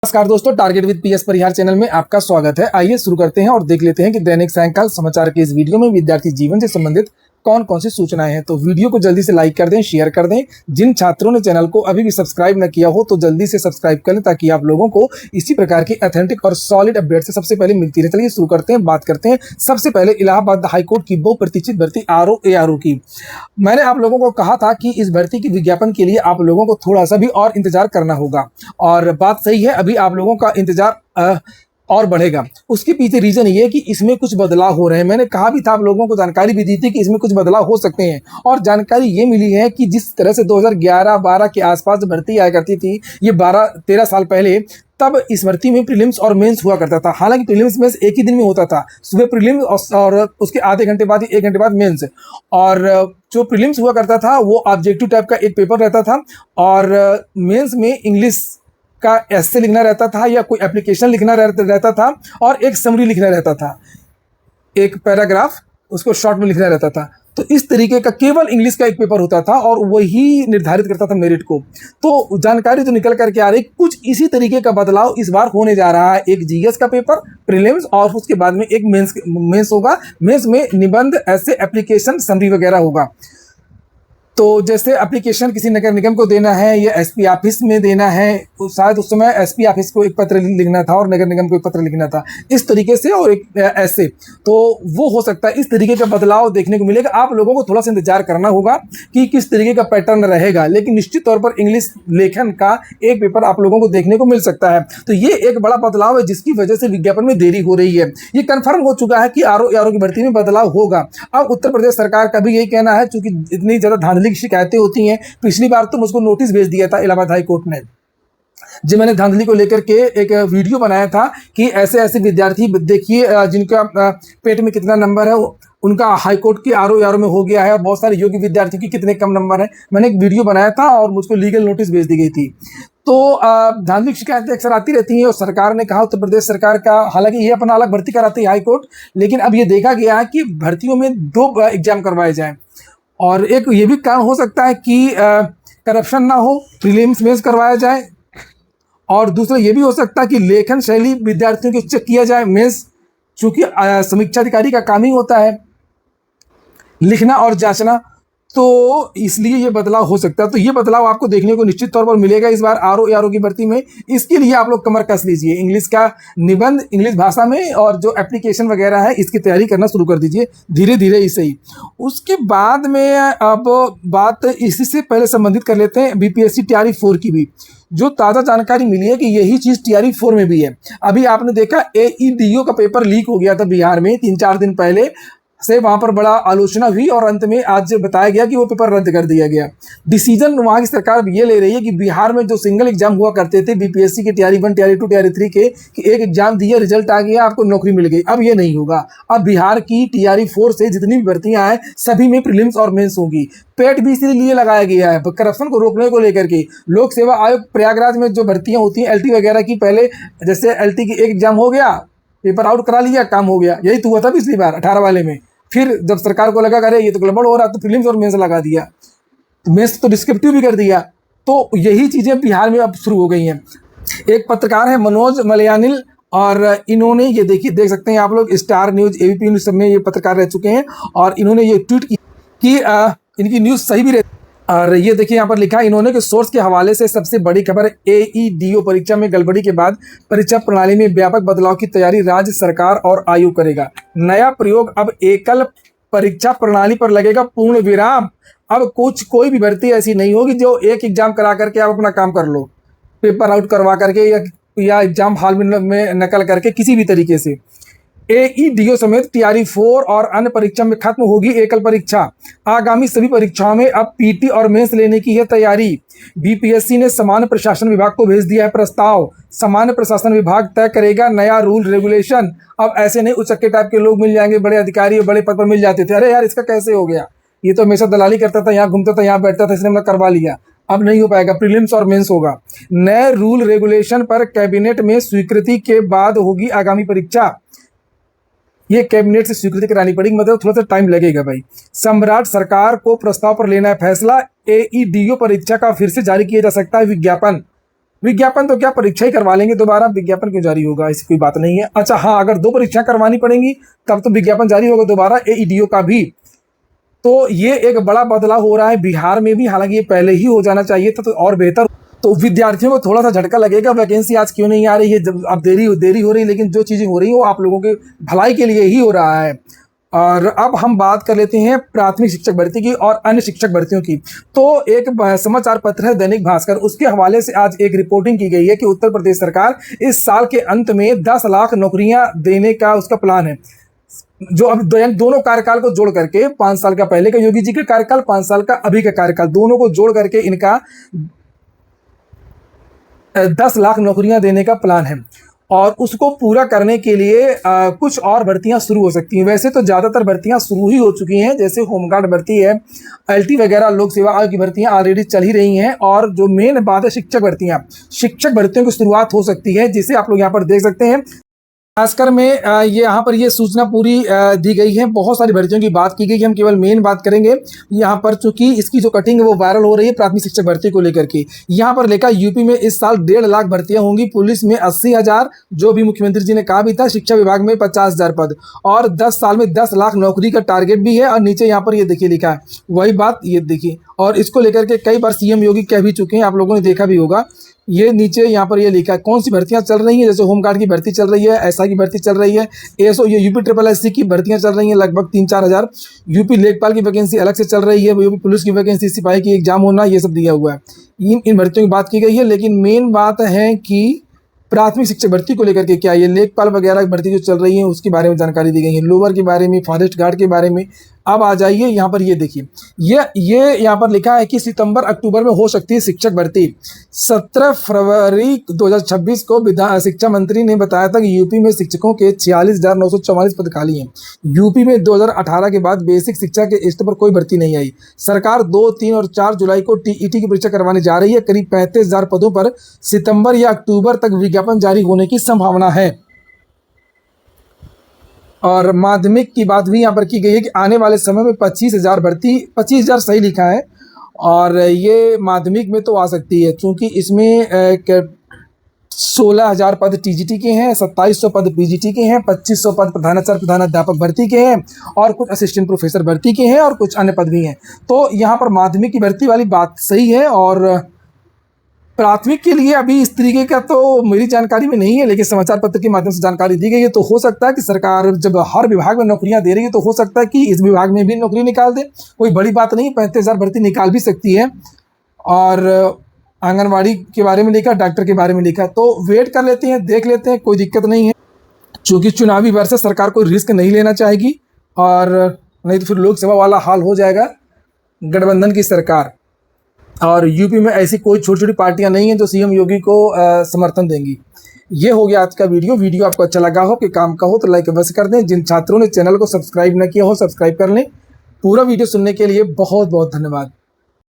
नमस्कार दोस्तों, target with PS Parihar channel में आपका स्वागत है। आइए शुरू करते हैं और देख लेते हैं कि दैनिक सायंकाल समाचार के इस वीडियो में विद्यार्थी जीवन से संबंधित कौन कौन सी सूचनाएं हैं। तो वीडियो को जल्दी से लाइक कर दें, शेयर कर दें। जिन छात्रों ने चैनल को अभी भी सब्सक्राइब न किया हो तो जल्दी से सब्सक्राइब कर लें ताकि आप लोगों को इसी प्रकार की ऑथेंटिक और सॉलिड अपडेट से सबसे पहले मिलती रहे। चलिए शुरू करते हैं, बात करते हैं सबसे पहले इलाहाबाद हाईकोर्ट की बहुप्रतीक्षित भर्ती आरओ की। मैंने आप लोगों को कहा था कि इस भर्ती की विज्ञापन के लिए आप लोगों को थोड़ा सा भी और इंतजार करना होगा, और बात सही है, अभी आप लोगों का इंतजार और बढ़ेगा। उसके पीछे रीजन ये है कि इसमें कुछ बदलाव हो रहे हैं। मैंने कहा भी था, आप लोगों को जानकारी भी दी थी कि इसमें कुछ बदलाव हो सकते हैं, और जानकारी ये मिली है कि जिस तरह से 2011-12 के आसपास भर्ती आया करती थी, ये 12-13 साल पहले, तब इस भर्ती में प्रीलिम्स और मेंस हुआ करता था। हालांकि प्रीलिम्स मेंस एक ही दिन में होता था, सुबह प्रीलिम्स और उसके आधे घंटे बाद 1 घंटे बाद मेंस। और जो प्रीलिम्स हुआ करता था वो ऑब्जेक्टिव टाइप का एक पेपर रहता था, और मेंस में इंग्लिश का ऐसे लिखना रहता था या कोई एप्लीकेशन लिखना रहता था, और एक समरी लिखना रहता था, एक पैराग्राफ उसको शॉर्ट में लिखना रहता था। तो इस तरीके का केवल इंग्लिश का एक पेपर होता था और वही निर्धारित करता था मेरिट को। तो जानकारी तो निकल करके आ रही, कुछ इसी तरीके का बदलाव इस बार होने जा रहा है। एक जीएस का पेपर प्रीलिम्स और उसके बाद में एक मेंस होगा। मेंस में निबंध, ऐसे एप्लीकेशन, समरी वगैरह होगा। तो जैसे एप्लीकेशन किसी नगर निगम को देना है या एसपी ऑफिस में देना है, तो शायद उस समय एसपी ऑफिस को एक पत्र लिखना था और नगर निगम को एक पत्र लिखना था, इस तरीके से, और एक ऐसे। तो वो हो सकता है, इस तरीके का बदलाव देखने को मिलेगा। आप लोगों को थोड़ा सा इंतजार करना होगा कि किस तरीके का पैटर्न रहेगा, लेकिन निश्चित तौर पर इंग्लिश लेखन का एक पेपर आप लोगों को देखने को मिल सकता है। तो ये एक बड़ा बदलाव है जिसकी वजह से विज्ञापन में देरी हो रही है। ये कन्फर्म हो चुका है कि आरओ की भर्ती में बदलाव होगा। अब उत्तर प्रदेश सरकार का भी यही कहना है, चूंकि इतनी ज़्यादा धांधली की शिकायतें होती हैं। पिछली बार तो मुझको नोटिस भेज दिया था इलाहाबाद हाई कोर्ट ने, जब मैंने धांधली को लेकर के एक वीडियो बनाया था कि ऐसे ऐसे विद्यार्थी देखिए जिनका पेट में कितना नंबर है, उनका हाई कोर्ट की आरओ में हो गया है, और बहुत सारे योग्य विद्यार्थियों की कितने कम नंबर है। मैंने एक वीडियो बनाया था और मुझको लीगल नोटिस भेज दी गई थी। तो धांधली शिकायतें अक्सर आती रहती हैं, और सरकार ने कहा, उत्तर प्रदेश सरकार का, हालांकि ये अपना अलग भर्ती कराती है हाई कोर्ट, लेकिन अब ये देखा गया है कि भर्तियों में 2 एग्जाम करवाए जाएं। और एक ये भी कारण हो सकता है कि करप्शन ना हो, प्रीलिम्स मेंस करवाया जाए, और दूसरा ये भी हो सकता है कि लेखन शैली विद्यार्थियों की चेक किया जाए मेंस, चूंकि समीक्षा अधिकारी का काम ही होता है लिखना और जांचना, तो इसलिए ये बदलाव हो सकता है। तो ये बदलाव आपको देखने को निश्चित तौर पर मिलेगा इस बार आरओ की भर्ती में। इसके लिए आप लोग कमर कस लीजिए, इंग्लिश का निबंध इंग्लिश भाषा में, और जो एप्लीकेशन वगैरह है इसकी तैयारी करना शुरू कर दीजिए धीरे धीरे इसे ही। उसके बाद में अब बात इसी से पहले संबंधित कर लेते हैं बीपीएससी टीआरई 4 की भी, जो ताज़ा जानकारी मिली है कि यही चीज़ टीआरई 4 में भी है। अभी आपने देखा एईडीओ का पेपर लीक हो गया था बिहार में 3-4 दिन पहले से, वहाँ पर बड़ा आलोचना हुई, और अंत में आज बताया गया कि वो पेपर रद्द कर दिया गया। डिसीजन वहाँ की सरकार ये ले रही है कि बिहार में जो सिंगल एग्जाम हुआ करते थे बीपीएससी के टीआरई 1, टीआरई 2, टीआरई 3 के, कि एक एग्जाम दिया, रिजल्ट आ गया, आपको नौकरी मिल गई, अब ये नहीं होगा। अब बिहार की टीआरई 4 से जितनी भी भर्तियाँ हैं सभी में प्रीलिम्स और मेंस होंगी। पेट भी इसीलिए लगाया गया है करप्शन को रोकने को लेकर के। लोक सेवा आयोग प्रयागराज में जो भर्तियाँ होती हैं एलटी वगैरह की, पहले जैसे एलटी की एक एग्जाम हो गया, पेपर आउट करा लिया, काम हो गया। यही तो हुआ था पिछली बार 18 वाले में। फिर जब सरकार को लगा अरे ये तो गड़बड़ हो रहा, तो प्रीलिम्स और मेंस लगा दिया, तो मेंस तो डिस्क्रिप्टिव भी कर दिया। तो यही चीज़ें बिहार में अब शुरू हो गई हैं। एक पत्रकार है मनोज मलयानिल, और इन्होंने ये देख सकते हैं आप लोग, स्टार न्यूज़, एबीपी न्यूज़ सब में ये पत्रकार रह चुके हैं, और इन्होंने ये ट्वीट की कि इनकी न्यूज़ सही भी रहती। और ये देखिए यहाँ पर लिखा है इन्होंने कि सोर्स के हवाले से सबसे बड़ी खबर, एईडीओ परीक्षा में गड़बड़ी के बाद परीक्षा प्रणाली में व्यापक बदलाव की तैयारी राज्य सरकार और आयोग करेगा। नया प्रयोग, अब एकल परीक्षा प्रणाली पर लगेगा पूर्ण विराम। अब कोई भी भर्ती ऐसी नहीं होगी जो एक एग्जाम करा करके आप अपना काम कर लो, पेपर आउट करवा करके या एग्जाम हॉल में नकल करके, किसी भी तरीके से। एईडीओ समेत टीआरई 4 और अन्य परीक्षा में खत्म होगी एकल परीक्षा। आगामी सभी परीक्षाओं में अब पीटी और मेंस लेने की है तैयारी। बीपीएससी ने सामान्य प्रशासन विभाग को भेज दिया है प्रस्ताव। सामान्य प्रशासन विभाग तय करेगा नया रूल रेगुलेशन। अब ऐसे नहीं उचक्के टाइप के लोग मिल जाएंगे, बड़े अधिकारी और बड़े पद पर मिल जाते थे, अरे यार इसका कैसे हो गया, ये तो हमेशा दलाली करता था, यहाँ घूमता था, यहाँ बैठता था, इसने हमने करवा लिया। अब नहीं हो पाएगा, प्रीलिम्स और मेंस होगा। नए रूल रेगुलेशन पर कैबिनेट में स्वीकृति के बाद होगी आगामी परीक्षा। ये कैबिनेट से स्वीकृति करानी पड़ेगी, मतलब थोड़ा सा टाइम लगेगा भाई। सम्राट सरकार को प्रस्ताव पर लेना है फैसला। एईडीओ परीक्षा का फिर से जारी किया जा सकता है विज्ञापन। विज्ञापन तो क्या, परीक्षा ही करवा लेंगे दोबारा, विज्ञापन क्यों जारी होगा, ऐसी कोई बात नहीं है। अच्छा हाँ, अगर 2 परीक्षा करवानी पड़ेंगी तब तो विज्ञापन जारी होगा दोबारा, एईडीओ का भी। तो ये एक बड़ा बदलाव हो रहा है बिहार में भी, हालांकि ये पहले ही हो जाना चाहिए था तो और बेहतर। तो विद्यार्थियों को थोड़ा सा झटका लगेगा, वैकेंसी आज क्यों नहीं आ रही है, जब अब देरी हो रही है, लेकिन जो चीज़ें हो रही हैं वो आप लोगों के भलाई के लिए ही हो रहा है। और अब हम बात कर लेते हैं प्राथमिक शिक्षक भर्ती की और अन्य शिक्षक भर्तियों की। तो एक समाचार पत्र है दैनिक भास्कर, उसके हवाले से आज एक रिपोर्टिंग की गई है कि उत्तर प्रदेश सरकार इस साल के अंत में 10 लाख नौकरियां देने का उसका प्लान है। जो अब दोनों कार्यकाल को जोड़ करके, 5 साल का पहले का योगी जी का कार्यकाल, 5 साल का अभी का कार्यकाल, दोनों को जोड़ करके इनका 10 लाख नौकरियां देने का प्लान है। और उसको पूरा करने के लिए कुछ और भर्तियां शुरू हो सकती हैं। वैसे तो ज़्यादातर भर्तियां शुरू ही हो चुकी हैं, जैसे होमगार्ड भर्ती है, एलटी वगैरह लोक सेवा आयोग की भर्तियां ऑलरेडी चल ही रही हैं। और जो मेन बात है शिक्षक भर्तियों की शुरुआत हो सकती है, जिसे आप लोग यहाँ पर देख सकते हैं। खासकर में ये यहाँ पर ये सूचना पूरी दी गई है, बहुत सारी भर्तियों की बात की गई है, हम केवल मेन बात करेंगे यहाँ पर, चूंकि इसकी जो कटिंग है वो वायरल हो रही है प्राथमिक शिक्षक भर्ती को लेकर के। यहाँ पर लिखा यूपी में इस साल 1.5 लाख भर्तियां होंगी, पुलिस में 80,000, जो भी मुख्यमंत्री जी ने कहा भी था, शिक्षा विभाग में 50,000 पद, और 10 साल में 10 लाख नौकरी का टारगेट भी है। और नीचे यहाँ पर ये देखिए लिखा है वही बात, ये देखिए, और इसको लेकर के कई बार सीएम योगी कह भी चुके हैं, आप लोगों ने देखा भी होगा। ये नीचे यहाँ पर ये लिखा है कौन सी भर्तियां चल रही हैं, जैसे होमगार्ड की भर्ती चल रही है, एसआई की भर्ती चल रही है, एएसओ, ये यूपी SSSC की भर्तियां चल रही हैं लगभग 3-4 हज़ार, यूपी लेखपाल की वैकेंसी अलग से चल रही है, यूपी पुलिस की वैकेंसी, सिपाही की एग्जाम होना, ये सब दिया हुआ है। इन भर्तियों की बात की गई है। लेकिन मेन बात है कि प्राथमिक शिक्षक भर्ती को लेकर के क्या, ये लेखपाल वगैरह भर्ती जो चल रही है उसके बारे में जानकारी दी गई है, लोअर के बारे में, फॉरेस्ट गार्ड के बारे में। अब आ जाइए यहाँ पर, ये देखिए, ये यहाँ पर लिखा है कि सितंबर अक्टूबर में हो सकती है शिक्षक भर्ती। 17 फरवरी 2026 को शिक्षा मंत्री ने बताया था कि यूपी में शिक्षकों के 46,944 पद खाली हैं। यूपी में 2018 के बाद बेसिक शिक्षा के स्तर पर कोई भर्ती नहीं आई। सरकार 2, 3 और 4 जुलाई को टीईटी की परीक्षा करवाने जा रही है। करीब 35,000 पदों पर सितंबर या अक्टूबर तक विज्ञापन जारी होने की संभावना है। और माध्यमिक की बात भी यहाँ पर की गई है कि आने वाले समय में 25,000 भर्ती, 25,000 सही लिखा है, और ये माध्यमिक में तो आ सकती है, क्योंकि इसमें 16,000 पद टीजीटी के हैं, 2700 पद पीजीटी के हैं, 2500 पद प्रधानाचार्य प्रधानाध्यापक भर्ती के हैं, और कुछ असिस्टेंट प्रोफेसर भर्ती के हैं, और कुछ अन्य पद भी हैं। तो यहाँ पर माध्यमिक की भर्ती वाली बात सही है। और प्राथमिक के लिए अभी इस तरीके का तो मेरी जानकारी में नहीं है, लेकिन समाचार पत्र के माध्यम से जानकारी दी गई है। तो हो सकता है कि सरकार जब हर विभाग में नौकरियां दे रही है तो हो सकता है कि इस विभाग में भी नौकरी निकाल दे, कोई बड़ी बात नहीं, 35,000 भर्ती निकाल भी सकती है। और आंगनबाड़ी के बारे में लिखा, डॉक्टर के बारे में लिखा, तो वेट कर लेते हैं, देख लेते हैं, कोई दिक्कत नहीं है। चूँकि चुनावी वर्ष है, सरकार कोई रिस्क नहीं लेना चाहेगी, और नहीं तो फिर लोकसभा वाला हाल हो जाएगा, गठबंधन की सरकार। और यूपी में ऐसी कोई छोटी छोटी पार्टियां नहीं हैं जो सीएम योगी को समर्थन देंगी। ये हो गया आज का वीडियो आपको अच्छा लगा हो, कि काम का हो तो लाइक अवश्य कर दें। जिन छात्रों ने चैनल को सब्सक्राइब न किया हो, सब्सक्राइब कर लें। पूरा वीडियो सुनने के लिए बहुत बहुत धन्यवाद।